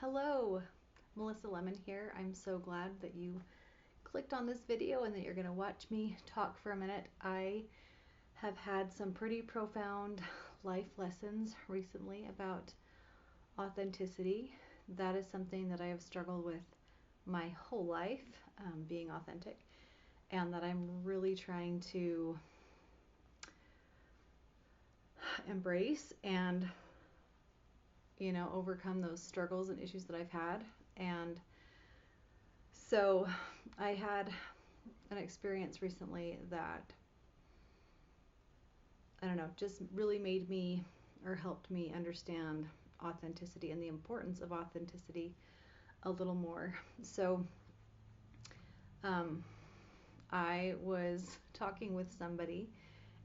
Hello, Melissa Lemon here. I'm so glad that you clicked on this video and that you're going to watch me talk for a minute. I have had some pretty profound life lessons recently about authenticity. That is something that I have struggled with my whole life, being authentic, and that I'm really trying to embrace and overcome those struggles and issues that I've had. And so I had an experience recently that, I don't know, just really made me or helped me understand authenticity and the importance of authenticity a little more. So um, I was talking with somebody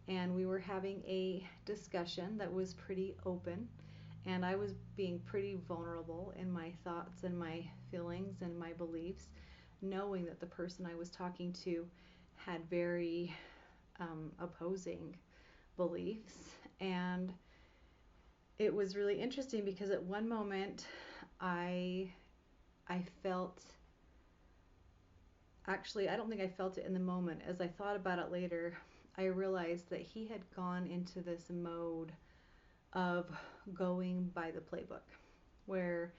and we were having a discussion that was pretty open, and I was being pretty vulnerable in my thoughts and my feelings and my beliefs, knowing that the person I was talking to had very opposing beliefs. And it was really interesting because at one moment I felt, actually I don't think I felt it in the moment. As I thought about it later, I realized that he had gone into this mode of going by the playbook, where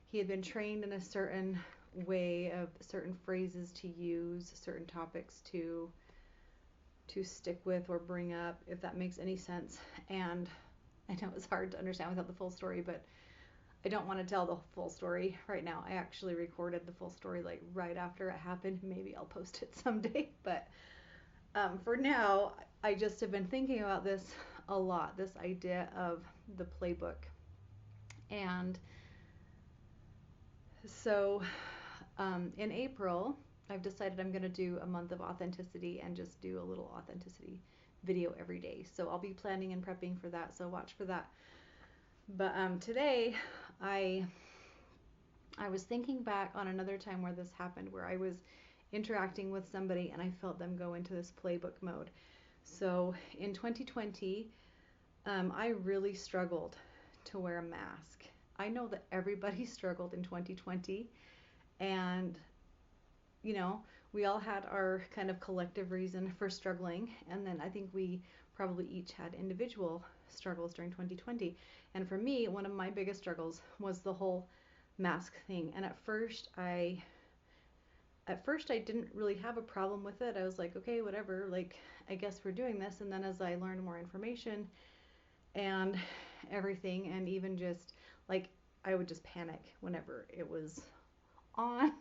he had been trained in a certain way of certain phrases to use, certain topics to stick with or bring up, if that makes any sense. And I know it's hard to understand without the full story, but I don't want to tell the full story right now. I actually recorded the full story like right after it happened. Maybe I'll post it someday. But for now, I just have been thinking about this a lot, this idea of the playbook. And so in April, I've decided I'm going to do a month of authenticity and just do a little authenticity video every day. So I'll be planning and prepping for that, so watch for that. But today I was thinking back on another time where this happened, where I was interacting with somebody and I felt them go into this playbook mode. So in 2020, I really struggled to wear a mask. I know that everybody struggled in 2020, and we all had our kind of collective reason for struggling, and then I think we probably each had individual struggles during 2020. And for me, one of my biggest struggles was the whole mask thing. And at first I didn't really have a problem with it. I was like, okay, whatever, like I guess we're doing this. And then as I learned more information and everything, and even just like I would just panic whenever it was on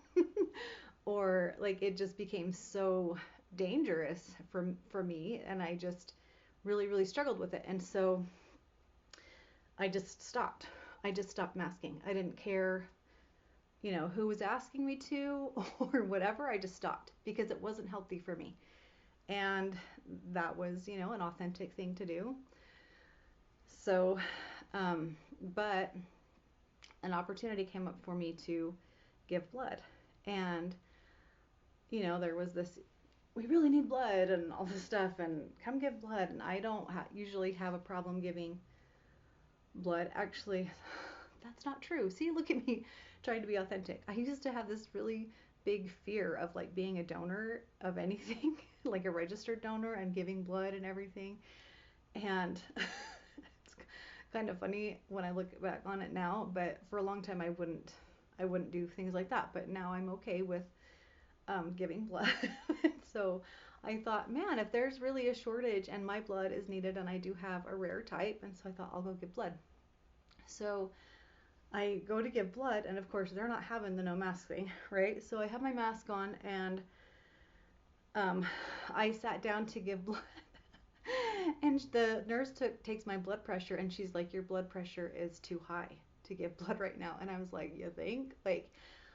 or like it just became so dangerous for me, and I just really struggled with it. And so I just stopped. I just stopped masking. I didn't care, who was asking me to or whatever. I just stopped because it wasn't healthy for me. And that was, an authentic thing to do. So, but an opportunity came up for me to give blood. And, there was this, we really need blood and all this stuff, and come give blood. And I don't usually have a problem giving blood. Actually, that's not true. See, look at me trying to be authentic. I used to have this really big fear of like being a donor of anything, like a registered donor and giving blood and everything. And it's kind of funny when I look back on it now, but for a long time I wouldn't do things like that. But now I'm okay with giving blood. So I thought, man, if there's really a shortage and my blood is needed, and I do have a rare type, and so I thought I'll go give blood. So I go to give blood, and of course they're not having the no mask thing, right? So I have my mask on, and I sat down to give blood. And the nurse takes my blood pressure, and she's like, your blood pressure is too high to give blood right now. And I was like, you think? Like,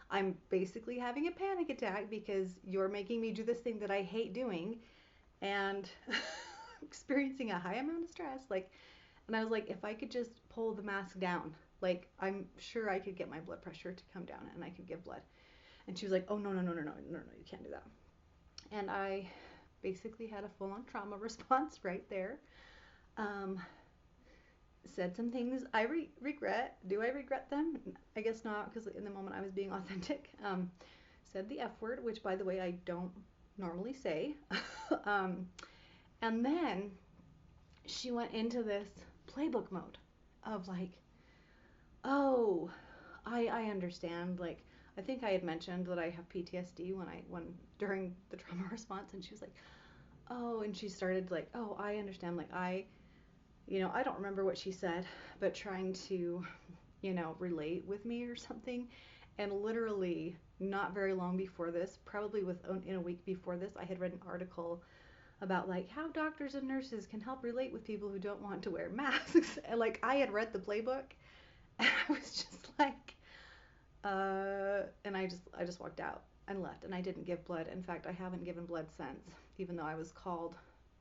I'm basically having a panic attack because you're making me do this thing that I hate doing, and experiencing a high amount of stress. Like, and I was like, if I could just pull the mask down, like, I'm sure I could get my blood pressure to come down and I could give blood. And she was like, oh, no, no, no, no, no, no, no, you can't do that. And I basically had a full-on trauma response right there. Um, said some things I regret. Do I regret them? I guess not, because in the moment I was being authentic. Said the F word, which by the way I don't normally say. um, and then she went into this playbook mode of like, oh, I understand. Like, I think I had mentioned that I have PTSD when during the trauma response, and she was like, oh, and she started like, oh, I understand. Like, I don't remember what she said, but trying to, relate with me or something. And literally, not very long before this, probably in a week before this, I had read an article about like how doctors and nurses can help relate with people who don't want to wear masks. And like I had read the playbook, and I was just like, and I just walked out and left, and I didn't give blood. In fact, I haven't given blood since, even though I was called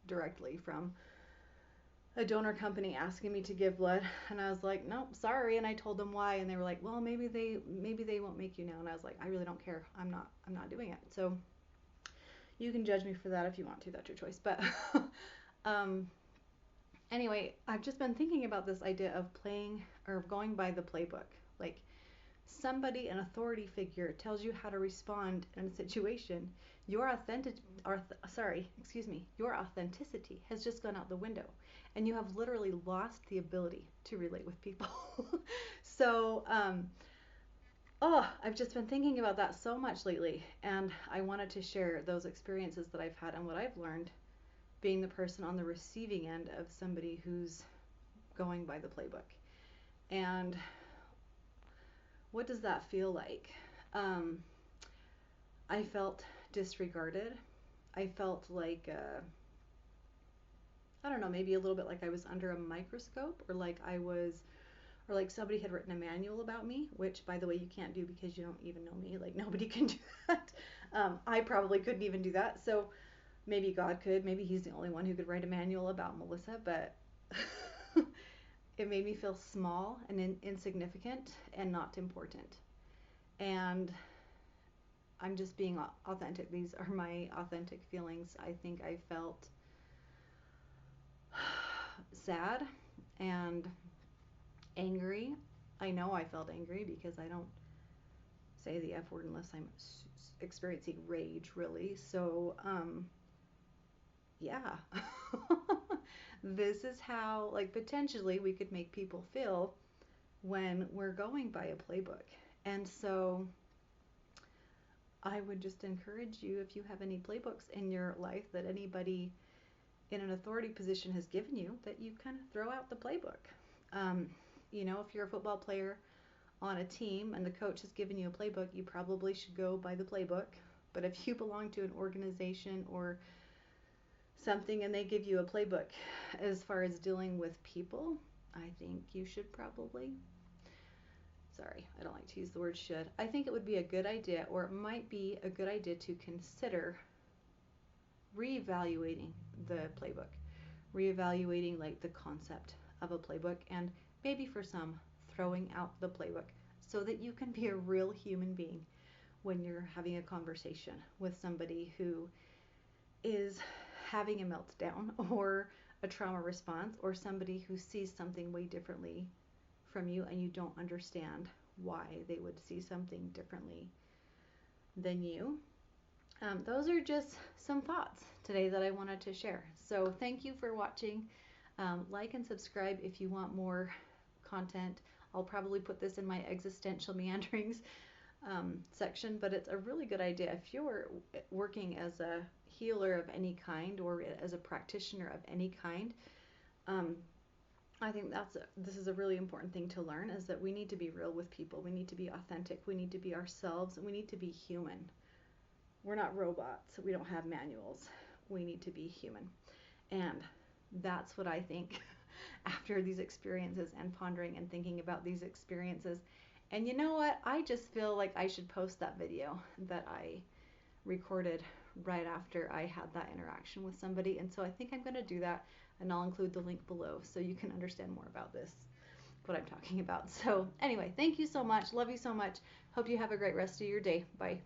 directly from a donor company asking me to give blood, and I was like, nope, sorry. And I told them why, and they were like, well, maybe they won't make you now. And I was like, I really don't care. I'm not doing it. So you can judge me for that if you want to. That's your choice. But um, anyway, I've just been thinking about this idea of playing or going by the playbook. Like somebody, an authority figure, tells you how to respond in a situation. Your your authenticity has just gone out the window, and you have literally lost the ability to relate with people. So, I've just been thinking about that so much lately, and I wanted to share those experiences that I've had and what I've learned being the person on the receiving end of somebody who's going by the playbook. And what does that feel like? Um, I felt disregarded. I felt like, I don't know, maybe a little bit like I was under a microscope, or like somebody had written a manual about me, which by the way, you can't do because you don't even know me. Like nobody can do that. I probably couldn't even do that. So maybe God could. Maybe He's the only one who could write a manual about Melissa, but it made me feel small and insignificant and not important. And I'm just being authentic. These are my authentic feelings. I think I felt sad and angry. I know I felt angry because I don't say the F word unless I'm experiencing rage, really. So, yeah. This is how, like, potentially we could make people feel when we're going by a playbook. And so I would just encourage you, if you have any playbooks in your life that anybody in an authority position has given you, that you kind of throw out the playbook. If you're a football player on a team and the coach has given you a playbook, you probably should go by the playbook. But if you belong to an organization or something and they give you a playbook as far as dealing with people, I think you should probably, sorry, I don't like to use the word should. I think it would be a good idea, or it might be a good idea to consider reevaluating the playbook, reevaluating like the concept of a playbook, and maybe for some, throwing out the playbook so that you can be a real human being when you're having a conversation with somebody who is having a meltdown or a trauma response, or somebody who sees something way differently from you and you don't understand why they would see something differently than you. Those are just some thoughts today that I wanted to share. So thank you for watching. Like and subscribe if you want more content. I'll probably put this in my existential meanderings section, but it's a really good idea if you're working as a healer of any kind or as a practitioner of any kind. I think this is a really important thing to learn, is that we need to be real with people. We need to be authentic. We need to be ourselves, and we need to be human. We're not robots. We don't have manuals. We need to be human. And that's what I think after these experiences and pondering and thinking about these experiences. And you know what? I just feel like I should post that video that I recorded right after I had that interaction with somebody. And so I think I'm going to do that, and I'll include the link below so you can understand more about this, what I'm talking about. So anyway, thank you so much. Love you so much. Hope you have a great rest of your day. Bye.